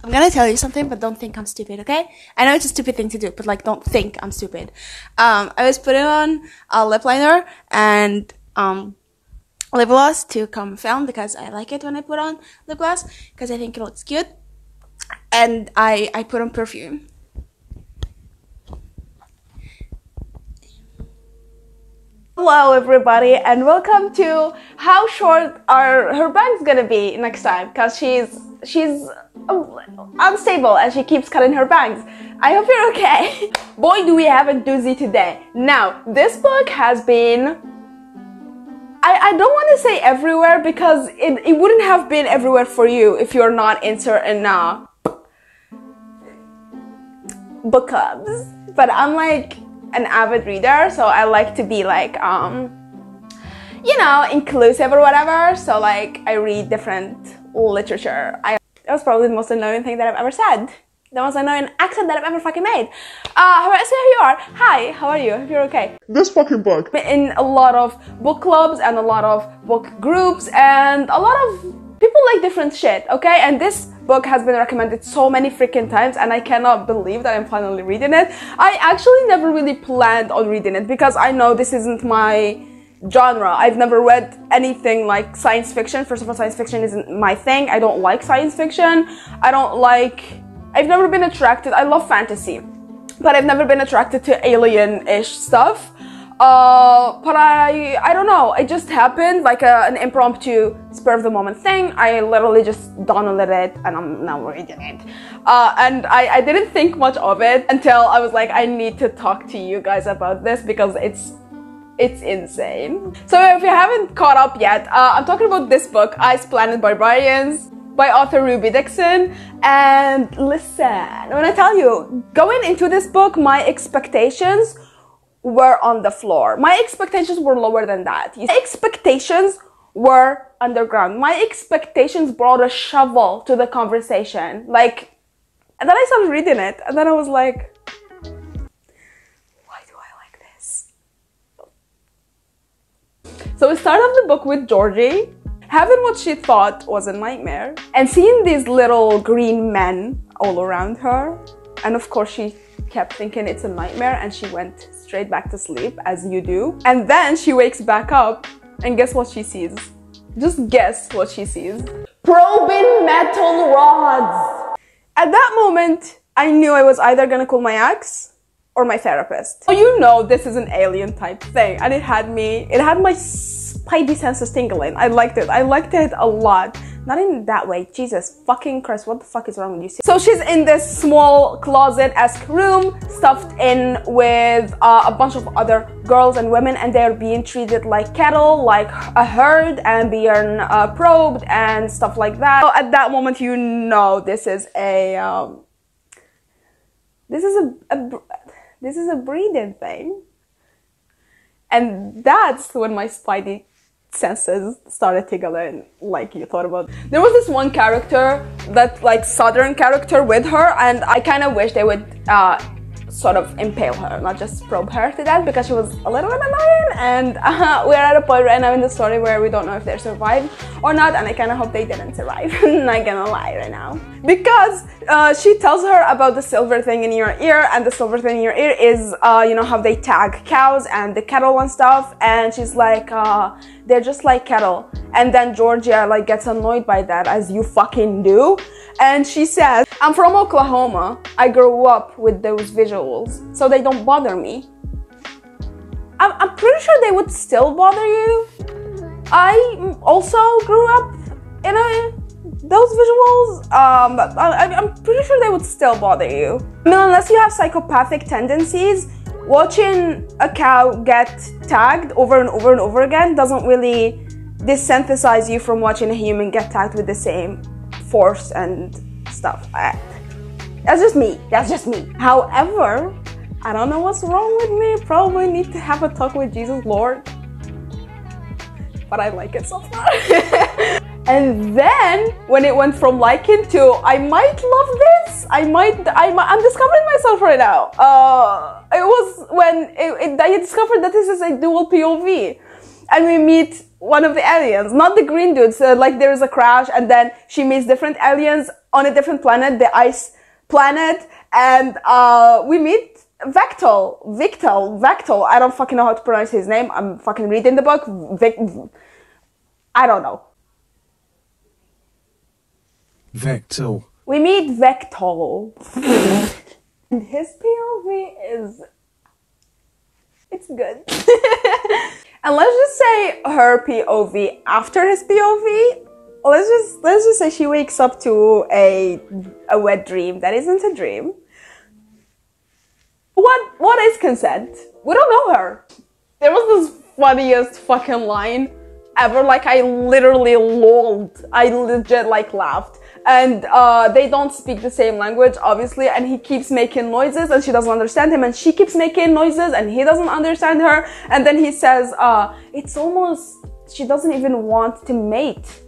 I'm gonna tell you something, but don't think I'm stupid, okay? I know it's a stupid thing to do, but like, don't think I'm stupid. I was putting on a lip liner and lip gloss to confound because I like it when I put on lip gloss because I think it looks cute. And I put on perfume. Hello everybody and welcome to how short are her bangs gonna be next time, because she's unstable and she keeps cutting her bangs. I hope you're okay. Boy, do we have a doozy today. Now, this book has been, I don't want to say everywhere because it wouldn't have been everywhere for you if you're not in certain book clubs. But I'm like an avid reader, so I like to be like you know, inclusive or whatever. So like I read different literature. That was probably the most annoying thing that I've ever said. The most annoying accent that I've ever fucking made. So here you are. Hi, how are you? Hope you're okay. This fucking book. In a lot of book clubs and a lot of book groups and a lot of people like different shit, okay? And this book has been recommended so many freaking times and I cannot believe that I'm finally reading it. I actually never really planned on reading it because I know this isn't my genre. I've never read anything like science fiction. First of all, science fiction isn't my thing. I don't like science fiction. I've never been attracted. I love fantasy, but I've never been attracted to alien-ish stuff. But I don't know, it just happened like an impromptu spur of the moment thing. I literally just downloaded it and I'm now reading it. And I didn't think much of it until I was like, I need to talk to you guys about this because it's insane. So if you haven't caught up yet, I'm talking about this book, Ice Planet Barbarians, by author Ruby Dixon. And listen, when I tell you, going into this book, my expectations were on the floor. My expectations were lower than that. My expectations were underground. My expectations brought a shovel to the conversation. Like, and then I started reading it, and then I was like, why do I like this? So we start off the book with Georgie having what she thought was a nightmare and seeing these little green men all around her. And of course she kept thinking it's a nightmare and she went straight back to sleep, as you do. And then she wakes back up and guess what she sees? Just guess what she sees. Probing metal rods! At that moment, I knew I was either gonna call my ex or my therapist. So you know this is an alien type thing, and it had my spidey senses tingling. I liked it a lot. Not in that way, Jesus fucking Christ, what the fuck is wrong with you? So she's in this small closet-esque room, stuffed in with a bunch of other girls and women, and they're being treated like cattle, like a herd, and being probed and stuff like that. So at that moment, you know this is a breeding thing. And that's when my spidey senses started tingling, like you thought about. There was this one character, that like southern character with her, and I kind of wish they would sort of impale her, not just probe her to death, because she was a little bit annoying. And we're at a point right now in the story where we don't know if they survived or not, and I kind of hope they didn't survive. Not gonna lie right now, because she tells her about the silver thing in your ear, and the silver thing in your ear is you know how they tag cows and the cattle and stuff, and she's like they're just like cattle. And then Georgia like gets annoyed by that, as you fucking do, and she says, I'm from Oklahoma. I grew up with those visuals, so they don't bother me. I'm pretty sure they would still bother you. I also grew up in those visuals, but I'm pretty sure they would still bother you. I mean, unless you have psychopathic tendencies, watching a cow get tagged over and over and over again doesn't really desensitize you from watching a human get tagged with the same force and stuff. That's just me. However, I don't know what's wrong with me. Probably need to have a talk with Jesus Lord. But I like it so far. And then when it went from liking to I might love this, I'm discovering myself right now. It was when I discovered that this is a dual POV, and we meet one of the aliens, not the green dude. So like there is a crash and then she meets different aliens on a different planet, the ice planet, and we meet Victal. I don't fucking know how to pronounce his name. I'm fucking reading the book. I don't know. Vectel. We meet Vectal. And his POV is... it's good. And let's just say her POV after his POV, let's just say she wakes up to a wet dream that isn't a dream. What is consent? We don't know her. There was this funniest fucking line ever. Like I literally lolled. I legit like laughed. And they don't speak the same language, obviously, and he keeps making noises and she doesn't understand him, and she keeps making noises and he doesn't understand her. And then he says, it's almost, she doesn't even want to mate.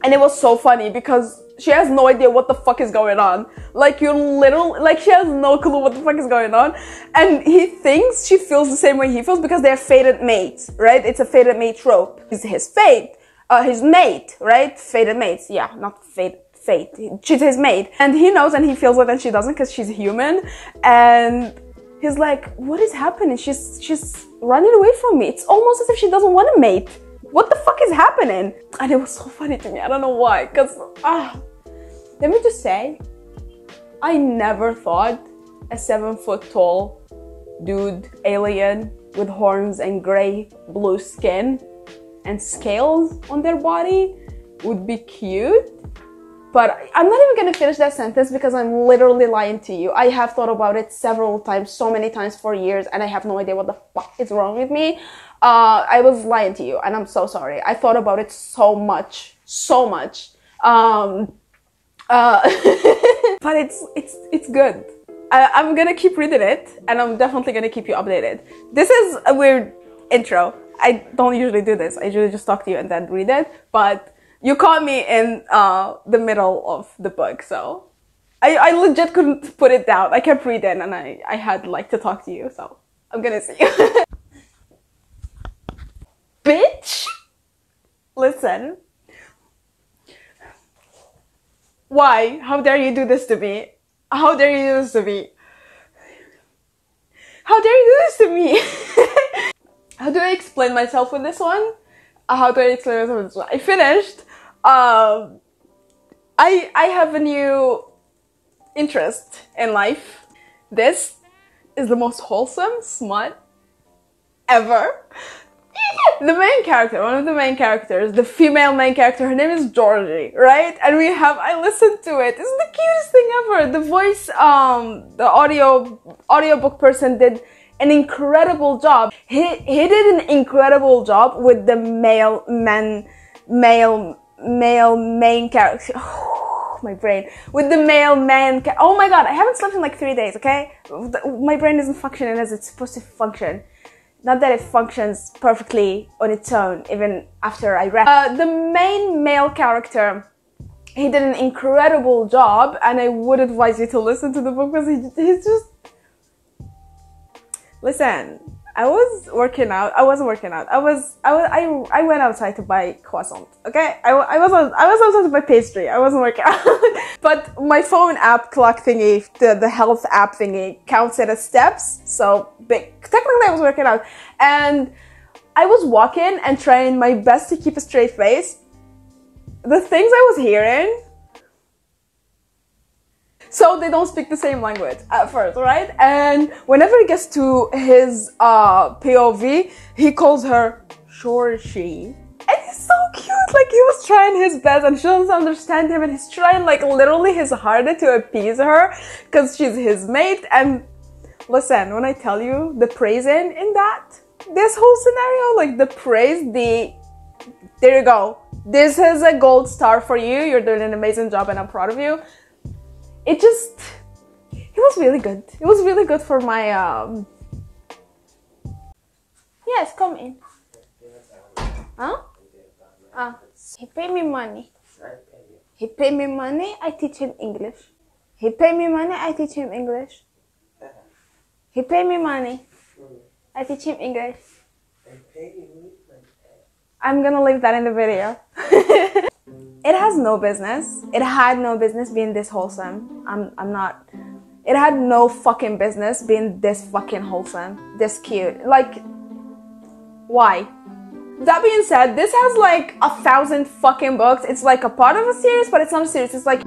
And it was so funny because she has no idea what the fuck is going on. Like she has no clue what the fuck is going on. And he thinks she feels the same way he feels because they're fated mates, right? It's a fated mate trope. It's his fate, his mate, right? Fated mates, yeah, not fate. She's his mate, and he knows and he feels it and she doesn't because she's human. And he's like, what is happening? She's running away from me. It's almost as if she doesn't want to mate. What the fuck is happening? And it was so funny to me. I don't know why, because let me just say, I never thought a 7 foot tall dude, alien with horns and gray blue skin and scales on their body would be cute. But I'm not even gonna finish that sentence because I'm literally lying to you. I have thought about it several times, so many times for years, and I have no idea what the fuck is wrong with me. I was lying to you, and I'm so sorry. I thought about it so much. But it's good. I'm gonna keep reading it, and I'm definitely gonna keep you updated. This is a weird intro. I don't usually do this. I usually just talk to you and then read it, but you caught me in the middle of the book, so I legit couldn't put it down. I kept reading and I had like to talk to you, so I'm gonna see you. Bitch! Listen. Why? How dare you do this to me? How dare you do this to me? How dare you do this to me? How do I explain myself with this one? How do I explain myself with this one? I finished. I have a new interest in life. This is the most wholesome smut ever. The main character, one of the main characters, the female main character, her name is Georgie, right? And I listened to it. It's the cutest thing ever. The voice, the audiobook person did an incredible job. He did an incredible job with the male main character. Oh, my brain. With the male man. Oh my god, I haven't slept in like 3 days, okay? My brain isn't functioning as it's supposed to function. Not that it functions perfectly on its own, even after I read. The main male character, he did an incredible job, and I would advise you to listen to the book because he's just... Listen, I was working out. I wasn't working out. I went outside to buy croissant. Okay, I was outside to buy pastry. I wasn't working out. But my phone app clock thingy, the health app thingy, counts it as steps. So technically, I was working out, and I was walking and trying my best to keep a straight face. The things I was hearing. So they don't speak the same language at first, right? And whenever it gets to his POV, he calls her Shorshi. And he's so cute, like he was trying his best and she doesn't understand him and he's trying like literally his hardest to appease her because she's his mate. And listen, when I tell you the praising in this whole scenario, like the praise, there you go. This is a gold star for you. You're doing an amazing job and I'm proud of you. It was really good. It was really good for my, Yes, come in. Huh? He paid me money. He paid me money, I teach him English. He paid me money, I teach him English. He paid me money, I teach him English. I'm gonna leave that in the video. It has no business. It had no business being this wholesome. I'm not. It had no fucking business being this fucking wholesome, this cute. Like, why? That being said, this has like 1,000 fucking books. It's like a part of a series, but it's not a series. It's like,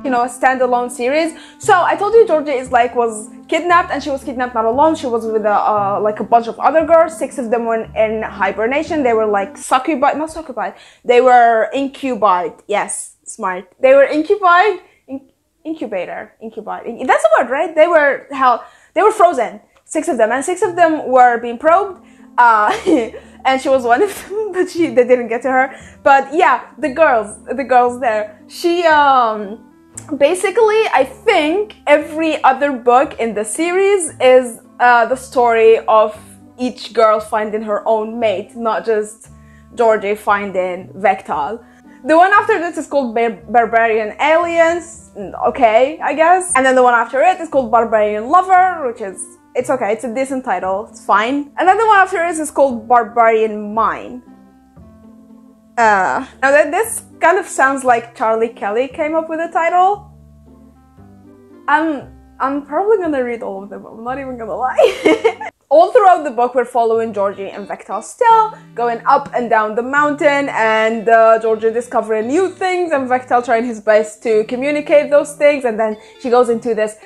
you know, a standalone series. So I told you Georgia was kidnapped, and she was kidnapped not alone. She was with like a bunch of other girls. 6 of them were in hibernation. They were like not succubied. They were incubied. Yes, smart. They were incubied. Incubator. That's the word, right? They were frozen. 6 of them, and 6 of them were being probed. And she was one of them, but they didn't get to her. But yeah, the girls there. She basically, I think every other book in the series is the story of each girl finding her own mate, not just Georgie finding Vectal. The one after this is called Barbarian Aliens, okay, I guess. And then the one after it is called Barbarian Lover, which is, it's okay, it's a decent title, it's fine. And then the one after it is called Barbarian Mine. Now this kind of sounds like Charlie Kelly came up with the title. I'm probably gonna read all of them, I'm not even gonna lie. All throughout the book, we're following Georgie and Vectal still, going up and down the mountain, and Georgie discovering new things, and Vectal trying his best to communicate those things, and then she goes into this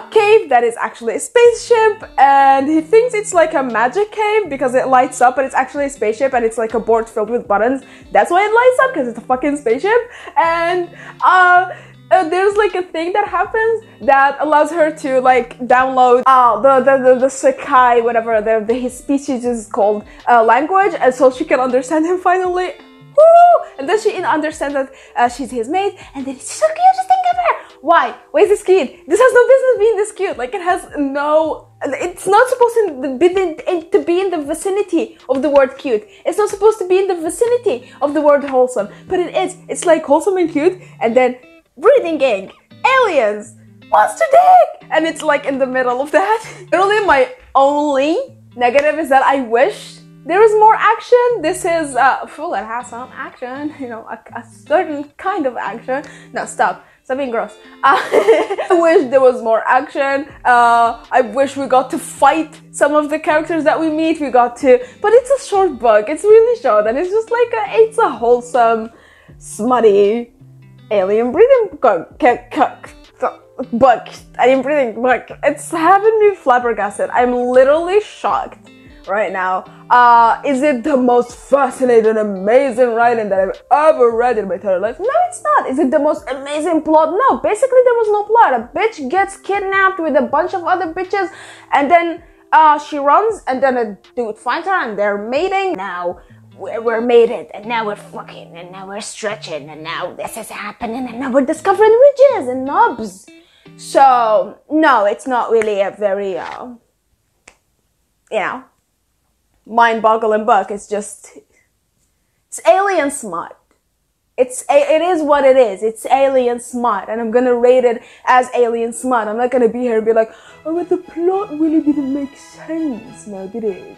cave that is actually a spaceship, and he thinks it's like a magic cave because it lights up, but it's actually a spaceship, and it's like a board filled with buttons. That's why it lights up, because it's a fucking spaceship. And there's like a thing that happens that allows her to like download the Sakai, whatever his species is called, language, and so she can understand him finally. Woo! And then she understands that she's his mate, and then she's so cute, just think of her. Why is this cute? This has no business being this cute. Like, it has no, it's not supposed to be in the vicinity of the word cute. It's not supposed to be in the vicinity of the word wholesome, but it is. It's like wholesome and cute, and then breathing gang, aliens, monster dick, and it's like in the middle of that. Literally, my only negative is that I wish there is more action. This is full, it has some action, you know, a certain kind of action. No, stop being gross. I wish there was more action. I wish we got to fight some of the characters that we meet. But it's a short book. It's really short, and it's just like it's a wholesome, smutty alien breathing book. Alien breathing book. It's having me flabbergasted. I'm literally shocked right now. Is it the most fascinating, amazing writing that I've ever read in my entire life? No, it's not. Is it the most amazing plot? No, basically there was no plot. A bitch gets kidnapped with a bunch of other bitches, and then she runs, and then a dude finds her, and they're mating. Now we're mated, and now we're fucking, and now we're stretching, and now this is happening, and now we're discovering ridges and knobs. So no, it's not really a very you know, mind-boggling book. It's alien smut. It is what it is. It's alien smut, and I'm gonna rate it as alien smut. I'm not gonna be here and be like, oh, but the plot really didn't make sense now, did it?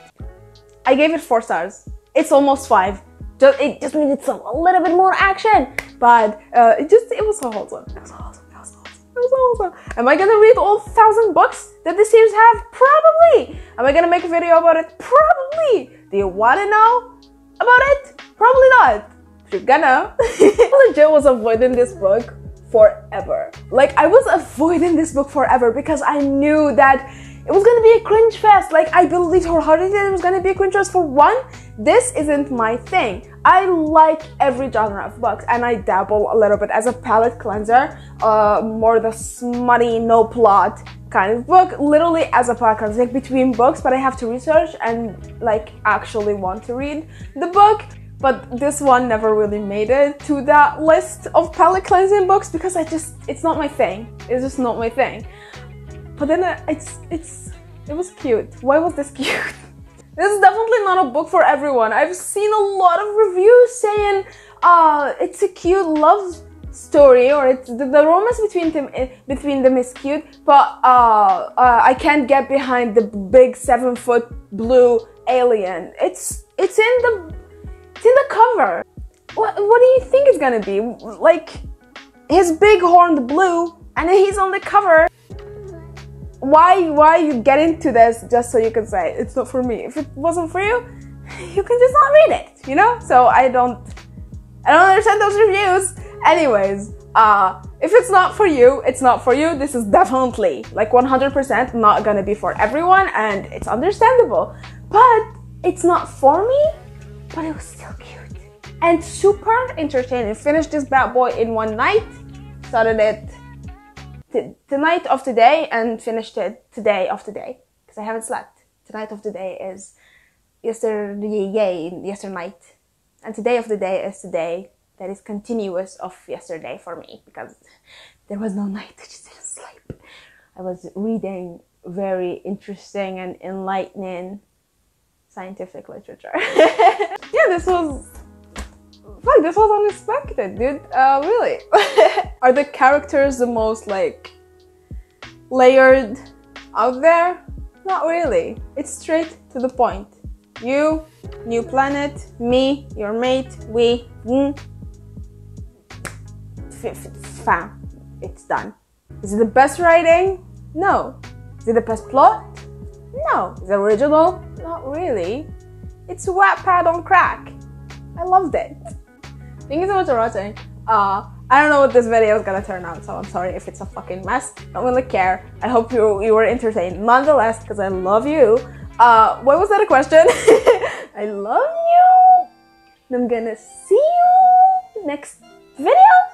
I gave it 4 stars. It's almost 5. It just needed a little bit more action, but it was so wholesome. It was awesome. Am I gonna read all 1,000 books that this series have? Probably. Am I gonna make a video about it? Probably. Do you wanna know about it? Probably not. If you're gonna. I legit was avoiding this book forever. Like, I was avoiding this book forever because I knew that it was gonna be a cringe fest. Like, I believed wholeheartedly that it was gonna be a cringe fest. For one, this isn't my thing. I like every genre of books, and I dabble a little bit as a palate cleanser, more the smutty, no plot kind of book, literally as a palate cleanser, like between books, but I have to research and like actually want to read the book. But this one never really made it to that list of palate cleansing books because it's not my thing. It's just not my thing. But then it was cute. Why was this cute? This is definitely not a book for everyone. I've seen a lot of reviews saying it's a cute love story, or it's the romance between them is cute, but I can't get behind the big 7-foot blue alien. It's in the cover. What do you think it's gonna be? Like his big horned blue, and he's on the cover. Why you get into this just so you can say it's not for me? If it wasn't for you, you can just not read it, you know? So I don't understand those reviews. Anyways, if it's not for you, it's not for you. This is definitely, like 100% not gonna be for everyone, and it's understandable. But it's not for me, but it was still cute and super entertaining. Finished this bad boy in one night. Started it the night of today and finished it today of today, because I haven't slept. Tonight of the day is yesterday night, and today of the day is today. That is continuous of yesterday for me, because there was no night. I just didn't sleep. I was reading very interesting and enlightening scientific literature. Yeah, this was unexpected, dude. Really. Are the characters the most like layered out there? Not really. It's straight to the point. You, new planet, me, your mate, we, fam. It's done. Is it the best writing? No. Is it the best plot? No. Is it original? Not really. It's Wattpad on crack. I loved it. Thank you so much for watching. I don't know what this video is gonna turn out, so I'm sorry if it's a fucking mess. I don't really care. I hope you were entertained nonetheless, because I love you. What was that a question? I love you. And I'm gonna see you next video.